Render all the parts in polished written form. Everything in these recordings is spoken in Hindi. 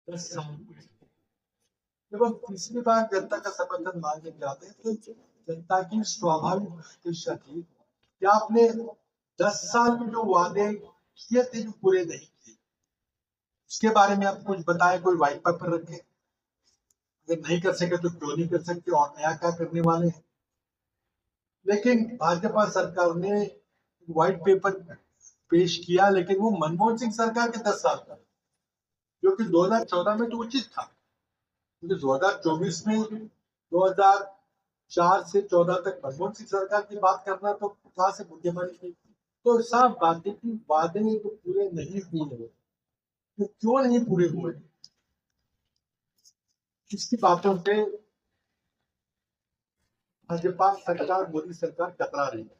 10 साल हुए। जब हम तीसरी बार जनता का समर्थन मांगने जाते हैं तो जनता की स्वाभाविक प्रतिष्ठा थी कि आपने 10 साल में जो वादे किए थे जो पूरे नहीं किए, उसके बारे में आप कुछ बताएं, कोई व्हाइट पेपर रखें। अगर नहीं कर सके तो क्यों नहीं कर सकते और नया क्या करने वाले हैं। लेकिन भाजपा सरकार ने व्हाइट पेपर पेश किया, लेकिन वो मनमोहन सिंह सरकार के 10 साल का, जो कि 2014 में तो उचित था, क्योंकि 2024 में 2004 से 14 तक मनमोहन सिंह सरकार की बात करना तो कहाँ से बुद्धिमानी थी। तो साफ बात है कि वादे तो पूरे नहीं हुए, तो क्यों नहीं पूरे हुए, इसकी बातों से भाजपा सरकार, मोदी सरकार कतरा रही है।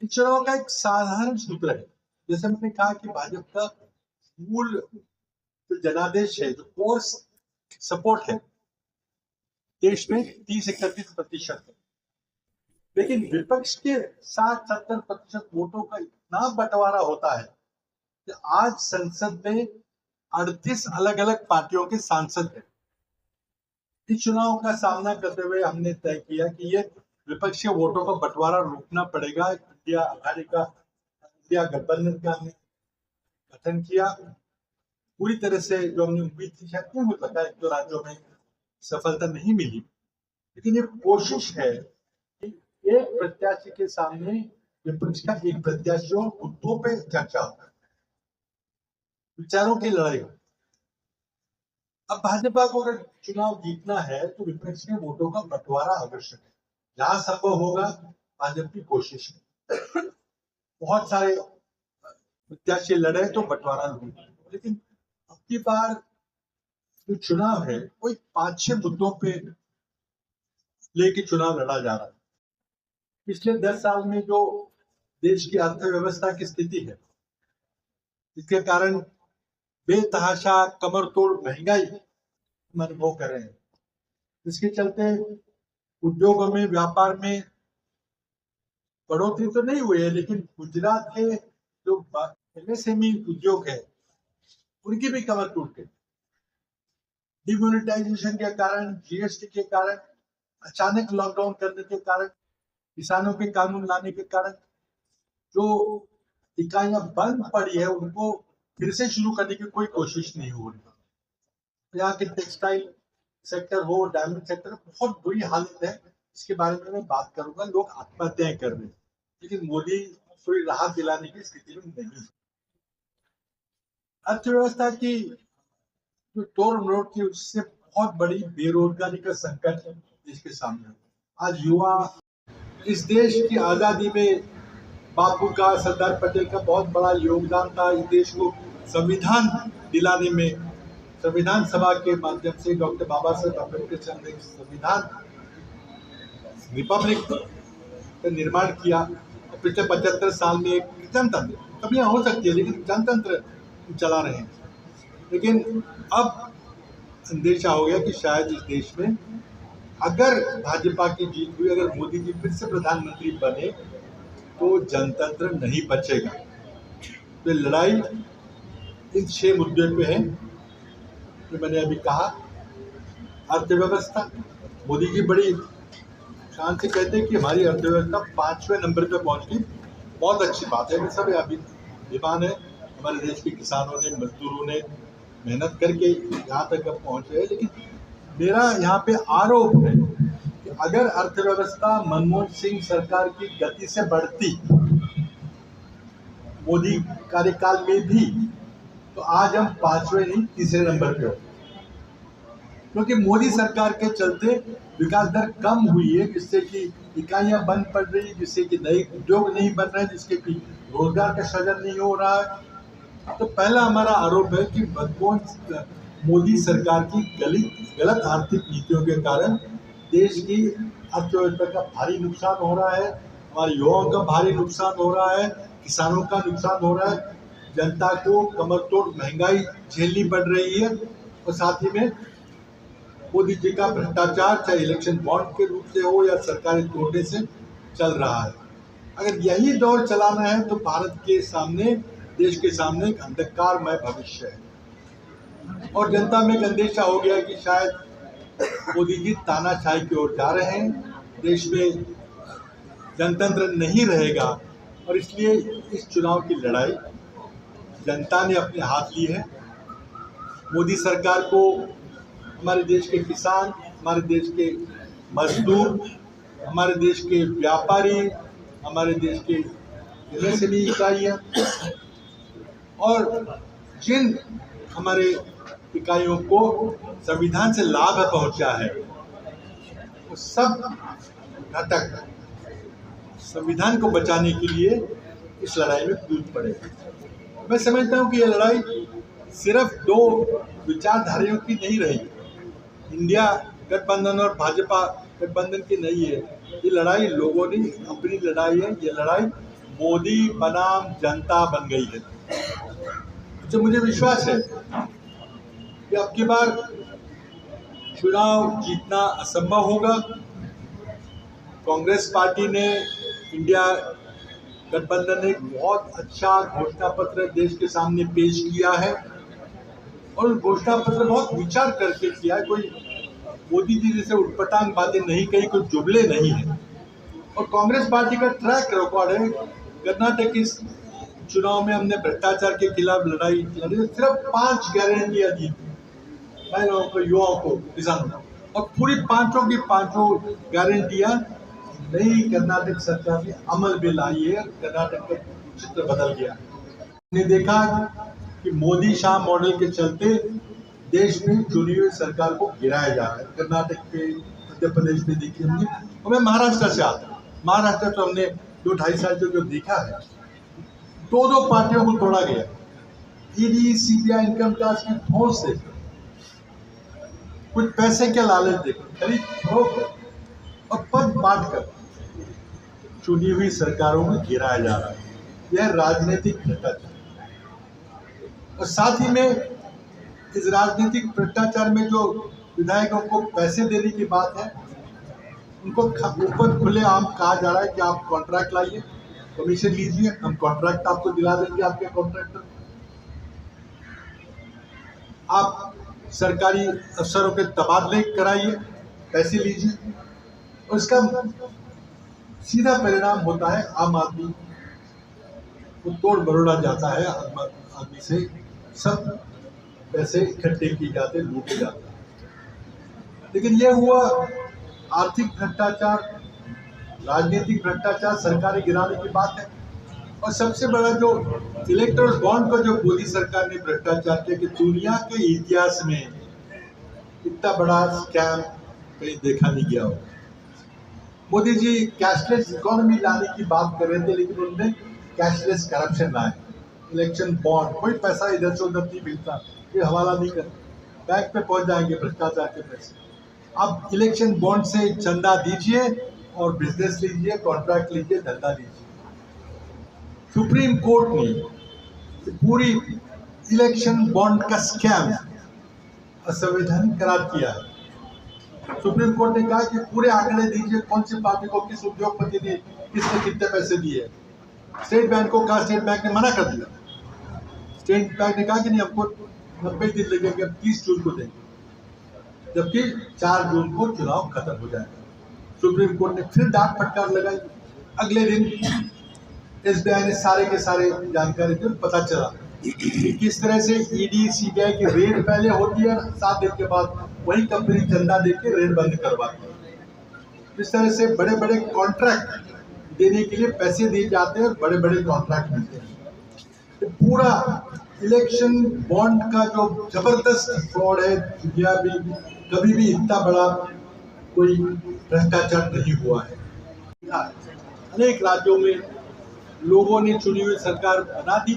चुनाव का एक साधारण सूत्र है, जैसे मैंने कहा कि भाजपा का मूल जो जनादेश है, जो कोर सपोर्ट है देश में 30-31% है, लेकिन विपक्ष के 60-70% वोटों का इतना बंटवारा होता है कि आज संसद में 38 अलग अलग पार्टियों के सांसद हैं। इस चुनाव का सामना करते हुए हमने तय किया कि ये विपक्ष के वोटों का बंटवारा रोकना पड़ेगा। इंडिया आघाड़ी का, इंडिया गठबंधन का हमने गठन किया। पूरी तरह से जो हमने उम्मीद थी शायद नहीं हो सका, एक दो राज्यों में सफलता नहीं मिली, लेकिन ये कोशिश है कि एक प्रत्याशी के सामने विपक्ष का एक प्रत्याशी हो, मुद्दों पे चर्चा हो, विचारों की लड़ाई हो। अब भाजपा को अगर चुनाव जीतना है तो विपक्ष के वोटों का बंटवारा आवश्यक है, जहां संभव होगा भाजपा की कोशिश है। बहुत सारे प्रत्याशी लड़े तो बंटवारा नहीं, लेकिन अब की बार जो चुनाव है वो 5-6 मुद्दों पे लेके चुनाव लड़ा जा रहा है। पिछले 10 साल में जो देश की अर्थव्यवस्था की स्थिति है, इसके कारण बेतहाशा कमर तोड़ महंगाई हम अनुभव कर रहे हैं। इसके चलते उद्योगों में, व्यापार में बढ़ोतरी तो नहीं हुई है, लेकिन गुजरात के जो एमएसएमई उद्योग है उनकी भी कमर टूट गई। डिमोनेटाइजेशन के कारण, जीएसटी के कारण, अचानक लॉकडाउन करने के कारण, किसानों के कानून लाने के कारण जो इकाइयां बंद पड़ी है उनको फिर से शुरू करने की कोई कोशिश नहीं हो रही। यहाँ के टेक्सटाइल सेक्टर हो, डायमंड सेक्टर, बहुत बुरी हालत है। इसके बारे में मैं बात करूंगा। लोग आत्महत्याएं कर रहे हैं, लेकिन मोदी कोई राहत दिलाने की स्थिति में नहीं है। अर्थव्यवस्था की जो तोड़ मरोड़ की, उससे बहुत बड़ी बेरोजगारी का संकट देश के सामने। आज युवा, इस देश की आजादी में बापू का, सरदार पटेल का बहुत बड़ा योगदान था। इस देश को संविधान दिलाने में, संविधान सभा के माध्यम से डॉक्टर बाबा साहेब अम्बेडकर ने संविधान, रिपब्लिक का निर्माण किया। और पिछले 75 साल में एक जनतंत्र, कमियां हो सकती है लेकिन जनतंत्र चला रहे हैं। लेकिन अब अंदेशा हो गया कि शायद इस देश में अगर भाजपा की जीत हुई, अगर मोदी जी फिर से प्रधानमंत्री बने तो जनतंत्र नहीं बचेगा। तो लड़ाई इन 6 मुद्दों पे है जो मैंने अभी कहा। अर्थव्यवस्था, मोदी जी बड़ी शान से कहते हैं कि हमारी अर्थव्यवस्था 5वें नंबर पे पहुंच गई। बहुत अच्छी बात है, सब अभी विमान है। हमारे देश के किसानों ने, मजदूरों ने मेहनत करके यहाँ तक अब पहुंचे हैं। लेकिन मेरा यहाँ पे आरोप है कि अगर अर्थव्यवस्था मनमोहन सिंह सरकार की गति से बढ़ती मोदी कार्यकाल में भी, तो आज हम 5वें नहीं 3रे नंबर पे हो। क्योंकि मोदी सरकार के चलते विकास दर कम हुई है, जिससे कि इकाइयां बंद पड़ रही, जिससे कि नए उद्योग नहीं बन रहे, जिसके कि रोजगार का सृजन नहीं हो रहा है। तो पहला हमारा आरोप है कि मोदी सरकार की गलत आर्थिक नीतियों के कारण देश की अर्थव्यवस्था का भारी नुकसान हो रहा है, हमारे युवाओं का भारी नुकसान हो रहा है, किसानों का नुकसान हो रहा है, जनता को कमर तोड़ महंगाई झेलनी पड़ रही है। और साथ ही में मोदी जी का भ्रष्टाचार, चाहे इलेक्शन बॉन्ड के रूप से हो या सरकारी तोड़ने से, चल रहा है। अगर यही दौर चलाना है तो भारत के सामने देश के सामने एक अंधकारमय भविष्य है और जनता में एक अंदेशा हो गया कि शायद मोदी जी तानाशाही की ओर जा रहे हैं, देश में जनतंत्र नहीं रहेगा और इसलिए इस चुनाव की लड़ाई जनता ने अपने हाथ ली है। मोदी सरकार को हमारे देश के किसान, हमारे देश के मजदूर, हमारे देश के व्यापारी, हमारे देश के एमएसएमई इकाइयाँ और जिन हमारे इकाइयों को संविधान से लाभ पहुंचा है, वो सब घटक संविधान को बचाने के लिए इस लड़ाई में कूद पड़े। मैं समझता हूँ कि यह लड़ाई सिर्फ दो विचारधाराओं की नहीं रही, इंडिया गठबंधन और भाजपा गठबंधन की नहीं है। ये लड़ाई लोगों ने अपनी लड़ाई है। ये लड़ाई मोदी बनाम जनता बन गई है। तो मुझे विश्वास है कि अब की बार चुनाव जीतना असंभव होगा। कांग्रेस पार्टी ने, इंडिया गठबंधन ने एक बहुत अच्छा घोषणा पत्र देश के सामने पेश किया है और उस घोषणा पत्र बहुत विचार करके किया है। कोई मोदी जी जैसे उटपटांग बातें नहीं कही, कोई जुमले नहीं है। और कांग्रेस पार्टी का ट्रैक रिकॉर्ड है। कर्नाटक इस चुनाव में हमने भ्रष्टाचार के खिलाफ लड़ाई लड़ी, सिर्फ 5 गारंटियां दी महिलाओं को, युवाओं को, किसानों को, और पूरी पांचों की पांचों गारंटियां नई कर्नाटक सरकार ने अमल में लाई है। कर्नाटक का चित्र बदल गया। हमने देखा कि मोदी शाह मॉडल के चलते देश में चुनी हुई सरकार को गिराया जा रहा है। कर्नाटक के, मध्य प्रदेश में देखिए हमने, और मैं महाराष्ट्र से आता हूँ। महाराष्ट्र तो हमने 2-2.5 साल जो देखा है, 2 पार्टियों को तोड़ा गया। ईडी, सीबीआई, इनकम टैक्स की ठोस से कुछ पैसे के लालच देकर, खरीद फरोख्त और पद बांट कर चुनी हुई सरकारों में गिराया जा रहा है। यह राजनीतिक भ्रष्टाचार, और साथ ही में इस राजनीतिक भ्रष्टाचार में जो विधायकों को पैसे देने की बात है, उनको ऊपर खुलेआम कहा जा रहा है कि आप कॉन्ट्रैक्ट लाइए, कमीशन लीजिए, हम कॉन्ट्रैक्ट आपको दिला देंगे, आपके कॉन्ट्रैक्टर। आप सरकारी अफसरों के तबादले कराइए, पैसे लीजिए, और इसका सीधा परिणाम होता है आम आदमी को तोड़ मरोड़ा जाता है। आम आदमी से सब पैसे इकट्ठे किए जाते, लूटे जाते हैं। लेकिन यह हुआ आर्थिक भ्रष्टाचार, राजनीतिक भ्रष्टाचार, सरकारें गिराने की बात है। और सबसे बड़ा जो इलेक्टोरल बॉन्ड का जो मोदी सरकार ने भ्रष्टाचार किया, कि दुनिया के इतिहास में इतना बड़ा स्कैम कहीं देखा नहीं गया हो। मोदी जी कैशलेस इकोनॉमी लाने की बात कर रहे थे, लेकिन उन्होंने कैशलेस करप्शन लाए। इलेक्शन बॉन्ड, कोई पैसा इधर से उधर नहीं मिलता, ये हवाला नहीं कर, बैंक पे पहुंच जाएंगे भ्रष्टाचार के पैसे। अब इलेक्शन बॉन्ड से चंदा दीजिए और बिजनेस लीजिए, कॉन्ट्रैक्ट लीजिए, धंधा लीजिए। सुप्रीम कोर्ट ने पूरी इलेक्शन बॉन्ड का स्कैम असंवैधानिक करार किया है। सुप्रीम कोर्ट ने कहा कि पूरे आंकड़े दीजिए, कौन सी पार्टी को, किस उद्योगपति ने, किसने कितने पैसे दिए। स्टेट बैंक को कहा, स्टेट बैंक ने मना कर दिया। स्टेट बैंक ने कहा कि नहीं, हमको 90 दिन लगेंगे, अब 30 जून को देंगे, जबकि 4 जून को चुनाव खत्म हो जाएगा। सुप्रीम कोर्ट ने फिर डांट फटकार लगाई। अगले दिन एसबीआई ने सारे के सारे जानकारी दी, पता चला कि किस तरह से ईडी, सीबीआई की रेड पहले होती है, 7 दिन के बाद वही कंपनी चंदा देके रेड बंद करवाती है। इस तरह से बड़े बड़े कॉन्ट्रैक्ट देने के लिए पैसे दिए जाते हैं और बड़े बड़े कॉन्ट्रैक्ट मिलते हैं। तो पूरा इलेक्शन बॉन्ड का जो जबरदस्त फ्रॉड है, दुनिया में कभी भी इतना बड़ा कोई भ्रष्टाचार नहीं हुआ है। अनेक राज्यों में लोगों ने चुनी हुई सरकार बना दी,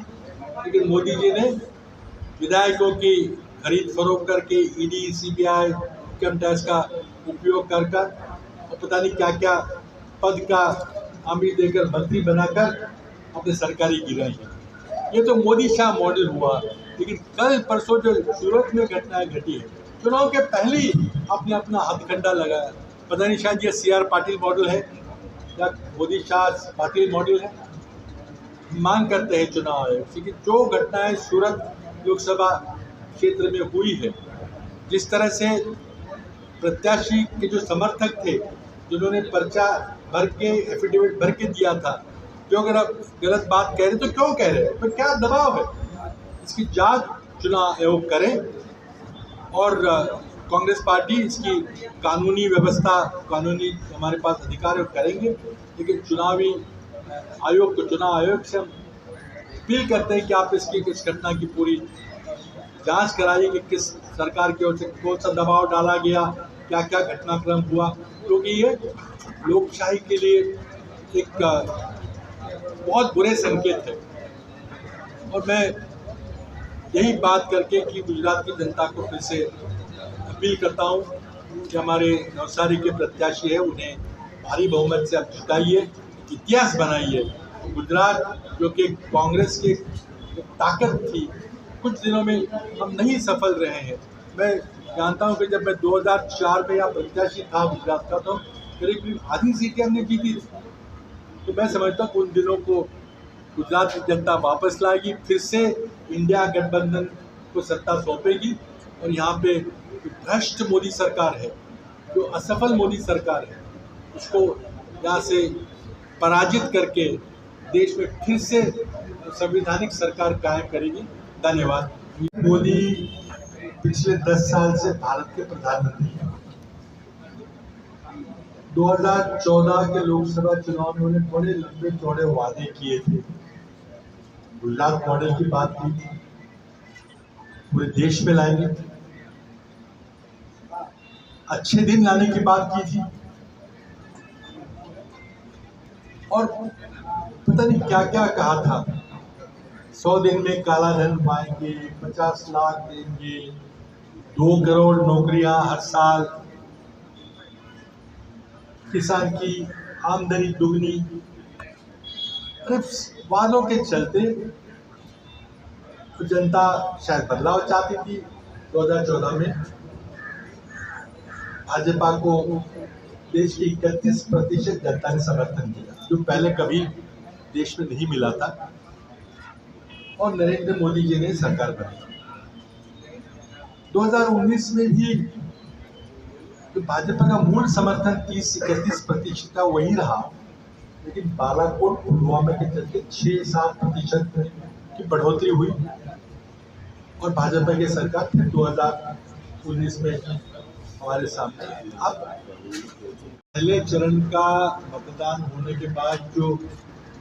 लेकिन मोदी जी ने विधायकों की खरीद फरोख्त करके, ईडी, सीबीआई, इनकम टैक्स का उपयोग कर और पता नहीं क्या क्या पद का हामी देकर मंत्री बनाकर अपने सरकारी गिराई है। ये तो मोदी शाह मॉडल हुआ। लेकिन कल परसों जो सूरत में घटनाएं घटी है, चुनाव के पहले ही आपने अपना हथकंडा लगाया। पता नहीं शायद ये CR पाटिल मॉडल है या मोदी शाह पाटिल मॉडल है। मांग करते हैं चुनाव आयोग से कि जो घटनाएं सूरत लोकसभा क्षेत्र में हुई है, जिस तरह से प्रत्याशी के जो समर्थक थे जिन्होंने पर्चा भर के एफिडेविट भर के दिया था, जो अगर आप गलत बात कह रहे तो क्यों कह रहे हैं, तो क्या दबाव है, इसकी जांच चुनाव आयोग करे और कांग्रेस पार्टी इसकी कानूनी व्यवस्था, कानूनी हमारे पास अधिकार करेंगे। लेकिन चुनावी आयोग को, चुनाव आयोग से हम अपील करते हैं कि आप इस घटना की पूरी जांच कराइए कि किस सरकार की ओर से कौन सा दबाव डाला गया, क्या क्या घटनाक्रम हुआ, क्योंकि ये लोकशाही के लिए एक बहुत बुरे संकेत है। और मैं यही बात करके कि गुजरात की जनता को फिर से अपील करता हूँ कि हमारे नवसारी के प्रत्याशी है, उन्हें भारी बहुमत से आप जिताइए, इतिहास बनाइए। गुजरात जो कि कांग्रेस की ताकत थी, कुछ दिनों में हम नहीं सफल रहे हैं। मैं जानता हूं कि जब मैं 2004 में यहाँ प्रत्याशी था गुजरात का, तो करीब आधी सीटें हमने जीती थी। तो मैं समझता हूँ उन दिनों को गुजरात की जनता वापस लाएगी, फिर से इंडिया गठबंधन को सत्ता सौंपेगी और यहाँ पे भ्रष्ट मोदी सरकार है, जो असफल मोदी सरकार है, उसको यहाँ से पराजित करके देश में फिर से संवैधानिक सरकार कायम करेगी। धन्यवाद। मोदी पिछले 10 साल से भारत के प्रधानमंत्री हैं। 2014 के लोकसभा चुनाव में उन्होंने बड़े लंबे चौड़े वादे किए थे, गुजरात मॉडल की बात की थी, पूरे देश में लाएंगे, अच्छे दिन लाने की बात की थी, और पता नहीं क्या क्या कहा था। 100 दिन में काला धन पाएंगे, 50 लाख देंगे, 2 करोड़ नौकरियां हर साल, किसान की आमदनी दुगनी। वादों के चलते तो जनता शायद बदलाव चाहती थी। 2014 में भाजपा को देश की 31% जनता ने समर्थन दिया, जो पहले कभी देश में नहीं मिला था, और नरेंद्र मोदी जी ने सरकार बनाई। 2019 में भी तो भाजपा का मूल समर्थन 30-31% का वही रहा, लेकिन बालाकोट पुलवामा के चलते 6-7% की बढ़ोतरी हुई और भाजपा की सरकार फिर 2019 में हमारे सामने। अब पहले चरण का मतदान होने के बाद जो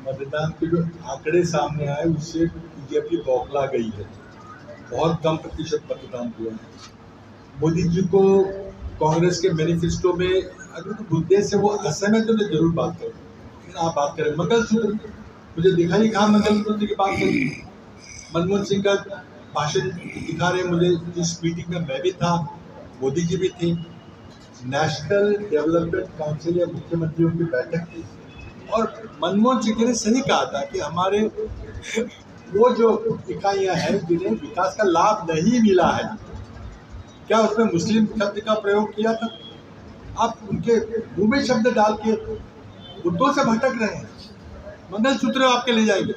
मतदान के जो आंकड़े सामने आए, उससे बीजेपी बौखला गई है। बहुत कम प्रतिशत मतदान हुआ है। मोदी जी को कांग्रेस के मैनिफेस्टो में अगर तो उद्देश्य से वो असहमत है तो जरूर बात करें, लेकिन आप बात करें मंगलसूत्र, मुझे दिखा नहीं कहाँ मंगलसूत्र की बात करें। मनमोहन सिंह का भाषण दिखा रहे मुझे, जिस मीटिंग में मैं भी था, मोदी जी भी थे, नेशनल डेवलपमेंट काउंसिल या मुख्यमंत्रियों की बैठक थी, और मनमोहन सिंह ने सही कहा था कि हमारे वो जो इकाइयां हैं जिन्हें विकास का लाभ नहीं मिला है, क्या उसमें मुस्लिम शब्द का प्रयोग किया था? आप उनके मुंह में शब्द डाल के मुद्दों से भटक रहे हैं। मंगलसूत्र आपके ले जाएंगे,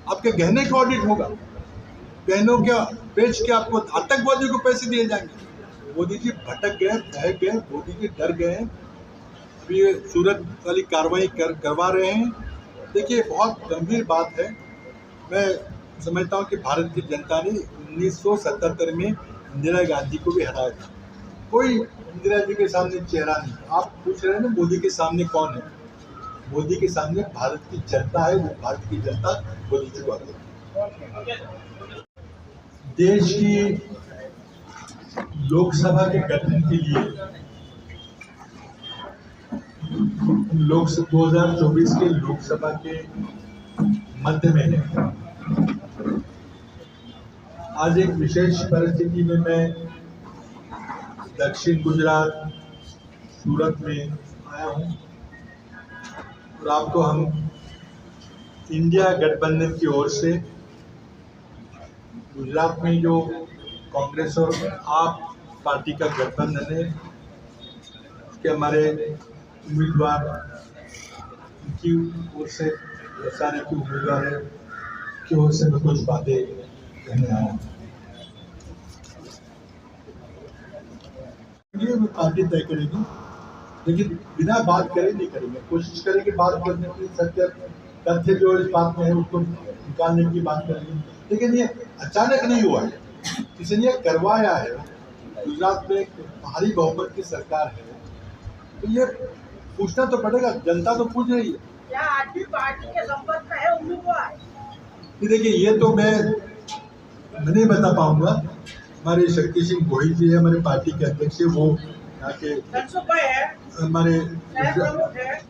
आपके गहने का ऑडिट होगा, गहनों के बेच के आपको आतंकवादियों को पैसे दिए जाएंगे। मोदी जी भटक गए, बह गए, मोदी जी डर गए, अभी ये सूरत वाली कार्रवाई करवा रहे हैं। देखिए, बहुत गंभीर बात है। मैं समझता हूँ कि भारत की जनता ने 1977 में इंदिरा गांधी को भी हराया था। कोई इंदिरा जी के सामने चेहरा नहीं। आप पूछ रहे हैं ना मोदी के सामने कौन है? मोदी के सामने भारत की जनता है। वो भारत की जनता मोदी जी को हराया। देश की लोकसभा के गठन के लिए 2024 के लोकसभा के मध्य में है। आज एक विशेष परिस्थिति में मैं दक्षिण गुजरात सूरत में आया हूँ और आपको हम इंडिया गठबंधन की ओर से गुजरात में जो कांग्रेस और आप पार्टी का गठबंधन है, उसके हमारे उम्मीदवार की ओर से सारे कुछ उम्मीदवार है कि उससे मैं कुछ बातें कहने आया हूँ। ये पार्टी तय करेगी, लेकिन बिना बात करे नहीं करेंगे। कोशिश करेंगे बात करने की, सत्य तथ्य जो इस बात में है उसको निकालने की बात करेंगे। लेकिन ये अचानक नहीं हुआ है, किसी ने करवाया है। गुजरात में एक भारी बहुमत की सरकार है, तो ये पूछना तो पड़ेगा, जनता तो पूछ रही है। क्या आज भी पार्टी के संपर्क में है उम्मीदवार? देखिए, ये तो मैं नहीं बता पाऊंगा। हमारे शक्ति सिंह गोहिल जी है, हमारे पार्टी के अध्यक्ष है, वो यहाँ के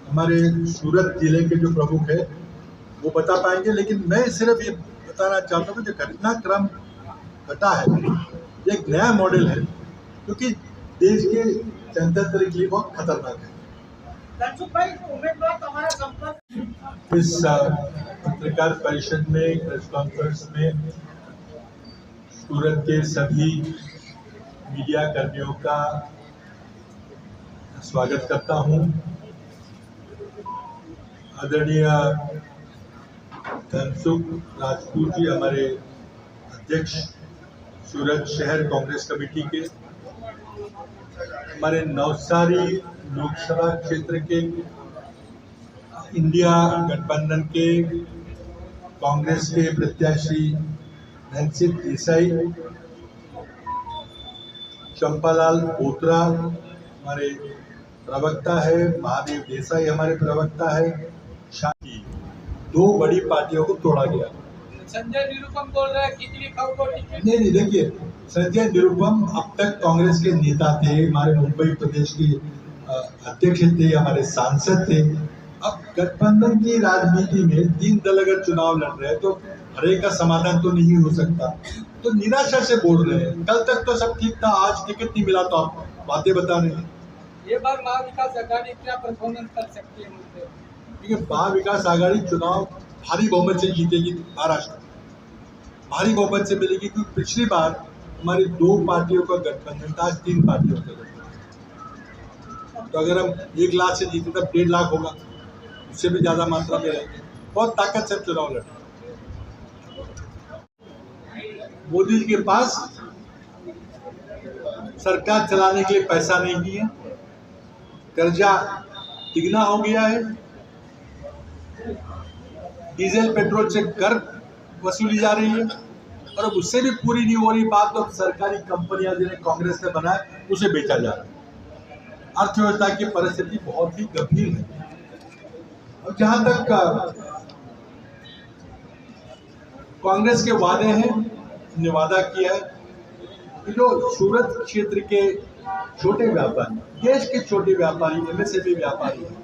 हमारे सूरत जिले के जो प्रमुख है वो बता पाएंगे। लेकिन मैं सिर्फ ये बताना चाहता हूँ कि जो घटनाक्रम घटा है ये एक नया मॉडल है, क्योंकि देश के जनतंत्र के लिए बहुत खतरनाक है। इस पत्रकार परिषद में, प्रेस कॉन्फ्रेंस में सूरत के सभी मीडिया कर्मियों का स्वागत करता हूं। आदरणीय धनसुख राजपूत जी, हमारे अध्यक्ष सूरत शहर कांग्रेस कमेटी के, हमारे नवसारी लोकसभा क्षेत्र के इंडिया गठबंधन के कांग्रेस के प्रत्याशी धनसिंह देसाई, चंपालाल बोत्रा हमारे प्रवक्ता है, महादेव देसाई हमारे प्रवक्ता है। शादी दो बड़ी पार्टियों को तोड़ा गया। संजय निरुपम बोल रहे हैं कितनी खबर टिकट नहीं, देखिए, संजय निरुपम अब तक कांग्रेस के नेता थे, हमारे मुंबई प्रदेश के अध्यक्ष थे, हमारे सांसद थे। अब गठबंधन की राजनीति में 3 दल अगर चुनाव लड़ रहे हैं तो हर एक का समाधान तो नहीं हो सकता, तो निराशा से बोल रहे हैं। कल तक तो सब ठीक था, आज टिकट नहीं मिला तो आप बातें बता रहे हैं। ये बार महाविकास आघाड़ी क्या परफॉर्मेंस कर सकती है? देखिए, महाविकास आघाड़ी चुनाव भारी बहुमत से जीतेगी, महाराष्ट्र भारी बहुमत से मिलेगी, क्योंकि पिछली बार हमारी 2 पार्टियों का गठबंधन था, आज 3 पार्टियों का गठबंधन। तो अगर हम 1 लाख से जीते तब 1.5 लाख होगा, उससे भी ज्यादा मात्रा में रहेंगे। बहुत ताकत से चुनाव लड़े। मोदी जी के पास सरकार चलाने के लिए पैसा नहीं है, कर्जा तिगना हो गया है, डीजल पेट्रोल से कर वसूली जा रही है, और अब उससे भी पूरी नहीं हो रही बात तो सरकारी कंपनियां जिन्हें कांग्रेस ने बनाया उसे बेचा जा रहा है। अर्थव्यवस्था की परिस्थिति बहुत ही गंभीर है। और जहां तक कांग्रेस के वादे हैं, हमने वादा किया है कि जो सूरत क्षेत्र के छोटे व्यापारी, देश के छोटे व्यापारी, एमएसएमई व्यापारी हैं,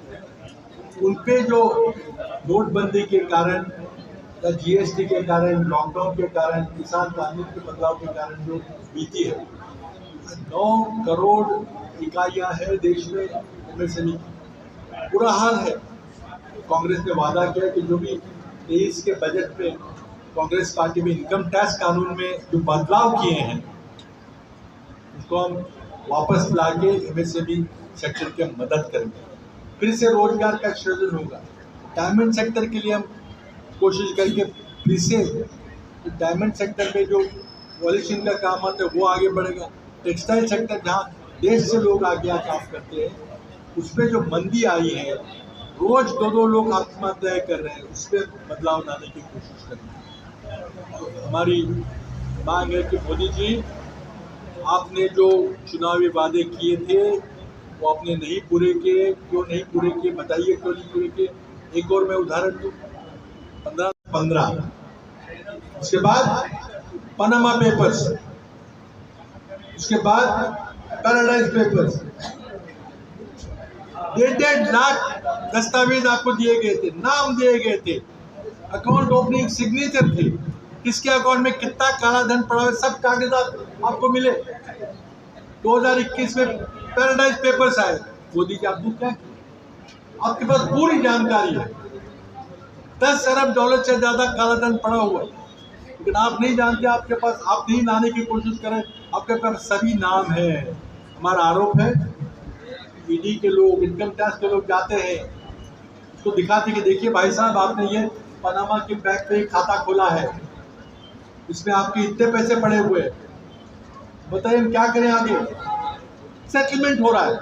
उनपे जो नोटबंदी के कारण या जीएसटी के कारण, लॉकडाउन के कारण, किसान कानून के बदलाव के कारण जो बीती है, 9 करोड़ इकाइयां हैं देश में एमएसएमई, बुरा हाल है। कांग्रेस ने वादा किया कि जो भी 23 के बजट में कांग्रेस पार्टी में इनकम टैक्स कानून में जो बदलाव किए हैं उसको हम वापस लाके एमएसएमई सेक्टर की मदद करेंगे, फिर से रोजगार का सृजन होगा। डायमंड सेक्टर के लिए हम कोशिश करेंगे फिर से, डायमंड सेक्टर में जो पॉलिशिंग का काम आता है वो आगे बढ़ेगा। टेक्सटाइल सेक्टर जहाँ देश से लोग आगे काम करते हैं, उसमें जो मंदी आई है, रोज 2 लोग आत्महत्या कर रहे हैं, उस पर बदलाव लाने की कोशिश करेंगे। हमारी मांग है कि मोदी जी, आपने जो चुनावी वादे किए थे वो आपने नहीं पूरे किए। क्यों नहीं पूरे किए बताइए, क्यों नहीं पूरे किए? एक और मैं उदाहरण दूं, 15 उसके बाद पनामा पेपर्स, उसके बाद पैराडाइज पेपर्स, 1.5 लाख दस्तावेज आपको दिए गए थे, नाम दिए गए थे, अकाउंट ओपनिंग सिग्नेचर थे, किसके अकाउंट में कितना काला धन पड़ा है, सब कागजात आपको मिले। 2021 में पैराडाइज पेपर्स आए, मोदी जी आपने क्या किया? आपके पास पूरी जानकारी है, 10 अरब डॉलर से ज्यादा काला धन पड़ा हुआ है, लेकिन आप नहीं जानते, आपके पास आप नहीं लाने की कोशिश करें, आपके पास सभी नाम है। हमारा आरोप है ईडी के लोग, इनकम टैक्स के लोग जाते हैं, उसको दिखाते कि देखिए भाई साहब, आपने ये पनामा के बैंक में खाता खोला है, इसमें आपके इतने पैसे पड़े हुए हैं, बताइए हम क्या करें आगे। सेटलमेंट हो रहा है,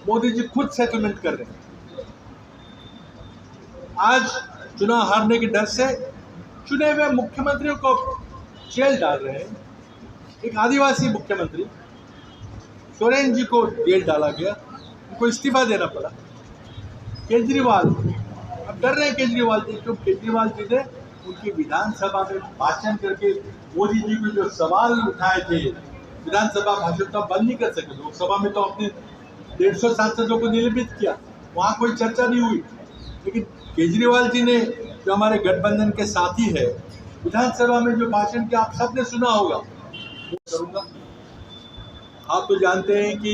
मोदी जी खुद सेटलमेंट कर रहे हैं। आज चुनाव हारने के डर से चुने हुए मुख्यमंत्रियों को जेल डाल रहे हैं। एक आदिवासी मुख्यमंत्री सोरेन जी को जेल डाला गया, उनको इस्तीफा देना पड़ा। केजरीवाल, अब डर रहे हैं केजरीवाल जी, क्यों? केजरीवाल जी ने उनकी विधानसभा में भाषण करके मोदी जी को जो सवाल उठाए थे, विधानसभा भाषण तो बंद नहीं कर सके। लोकसभा में तो अपने 150 सांसदों को निलंबित किया, वहां कोई चर्चा नहीं हुई। लेकिन केजरीवाल जी ने, जो हमारे गठबंधन के साथी है, विधानसभा में जो भाषण किया आप सबने सुना होगा, वो करूंगा। आप तो जानते हैं कि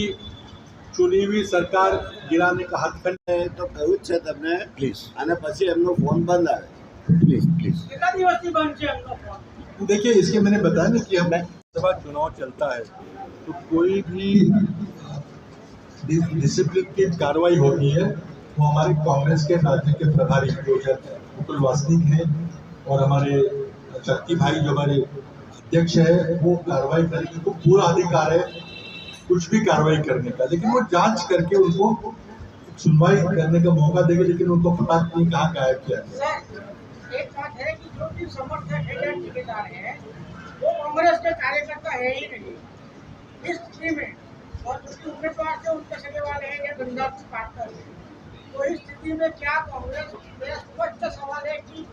चुनी हुई सरकार गिराने का हथकंड है। તો કહ્યું જ છે તમને પ્લીઝ, અને પછી એમનો ફોન બંધ આવે પ્લીઝ પ્લીઝ। કેટલા દિવસથી બંધ છે એમનો ફોન? देखिए, इसके मैंने बताया ना कि हम सभा चुनाव चलता है तो कोई भी डिसिप्लिन की कार्रवाई होती है, वो हमारे कांग्रेस के राज्य के प्रभारी जो मुकुल वासनिक हैं और हमारे शक्ति भाई जो हमारे अध्यक्ष है, वो कार्रवाई करेंगे। तो पूरा अधिकार है कुछ भी कार्रवाई करने का, लेकिन वो जांच करके उनको सुनवाई करने का मौका देंगे। लेकिन उनको पता नहीं कहाँ गायब किया गया। सर, एक बात है कि जो भी समर्थक है या ठेकेदार है, वो कांग्रेस के कार्यकर्ता है ही नहीं इस स्थिति में, और जो उम्मीदवार थे उनके सगे वाले हैं या गंदा पार्टनर है। तो इस स्थिति में क्या कांग्रेस, मेरा स्पष्ट सवाल है कि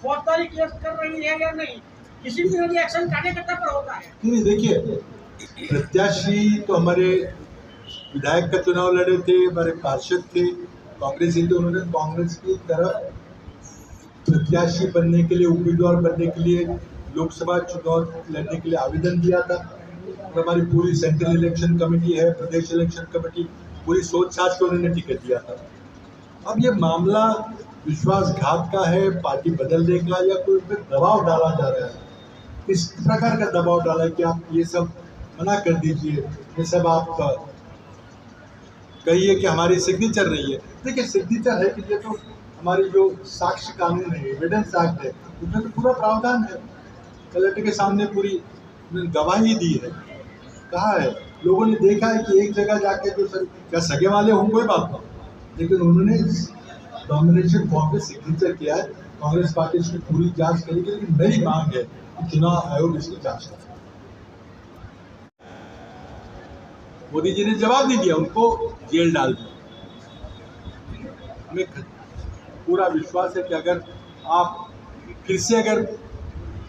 फौजदारी केस कर रही है या नहीं? किसी भी रिएक्शन कार्यकर्ता पर होता है। नहीं, देखिए, प्रत्याशी तो हमारे विधायक का चुनाव लड़े थे, हमारे पार्षद थे, कांग्रेस ही थे। उन्होंने कांग्रेस की तरफ प्रत्याशी बनने के लिए, उम्मीदवार बनने के लिए, लोकसभा चुनाव लड़ने के लिए आवेदन दिया था। और हमारी पूरी सेंट्रल इलेक्शन कमेटी है, प्रदेश इलेक्शन कमेटी, पूरी सोच साझ के उन्होंने टिकट दिया था। अब ये मामला विश्वासघात का है, पार्टी बदलने का, या कोई पे दबाव डाला जा रहा है? इस प्रकार का दबाव डाला है कि आप ये सब मना कर दीजिए, ये सब आप कहिए कि हमारी सिग्नेचर नहीं है। देखिए, सिग्नेचर है कि ये तो हमारी जो साक्ष्य कानून है, एविडेंस एक्ट है, उसमें तो पूरा प्रावधान है। कलेक्टर के सामने पूरी गवाही दी है, कहा है, लोगों ने देखा है कि एक जगह जाके जो सर क्या सगे वाले हों कोई बात नहीं, लेकिन उन्होंने नॉमिनेशन फॉर्म पे सिग्नेचर किया है। कांग्रेस पार्टी इसकी पूरी जांच करेगी, लेकिन मेरी मांग है कि चुनाव आयोग इसकी जांच करे। मोदी जी ने जवाब नहीं दिया, उनको जेल डाल दिया। हमें पूरा विश्वास है कि अगर आप फिर से अगर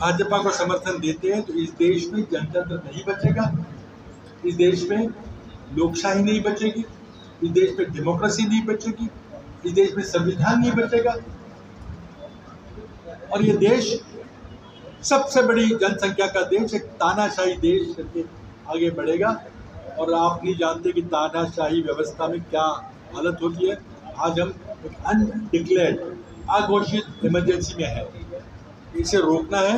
भाजपा को समर्थन देते हैं तो इस देश में जनतंत्र नहीं बचेगा, इस देश में लोकशाही नहीं बचेगी, इस देश में डेमोक्रेसी नहीं बचेगी, इस देश में संविधान नहीं बचेगा, और ये देश सबसे बड़ी जनसंख्या का देश, एक तानाशाही देश करके आगे बढ़ेगा। और आप नहीं जानते कि तानाशाही व्यवस्था में क्या हालत होती है। आज हम एक अनडिक्लेयर्ड, अघोषित इमरजेंसी में है, इसे रोकना है।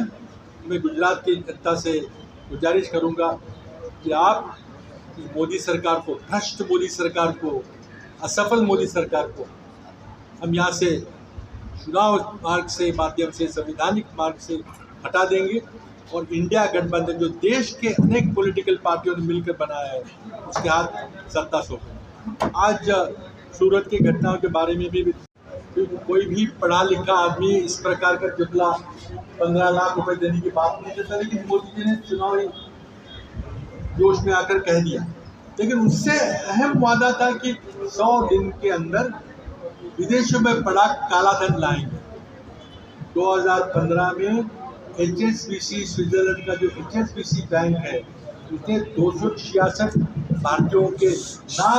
मैं गुजरात की जनता से गुजारिश करूंगा कि आप इस मोदी सरकार को, भ्रष्ट मोदी सरकार को, असफल मोदी सरकार को हम यहाँ से चुनाव मार्ग से, माध्यम से, संवैधानिक मार्ग से हटा देंगे, और इंडिया गठबंधन जो देश के अनेक पॉलिटिकल पार्टियों ने मिलकर बनाया है, उसके हाथ सत्ता सौंपे। आज सूरत की घटनाओं के बारे में भी कोई भी पढ़ा लिखा आदमी इस प्रकार का जुमला 15 लाख रुपए देने की बात नहीं करता, लेकिन मोदी जी ने चुनावी जोश में आकर कह दिया। लेकिन उससे अहम वादा था कि 100 दिन के अंदर विदेशों में पड़ा काला धन लाएंगे। 2015 में HSBC, स्विट्जरलैंड का जो HSBC बैंक है, उसने 266 भारतीयों के नाम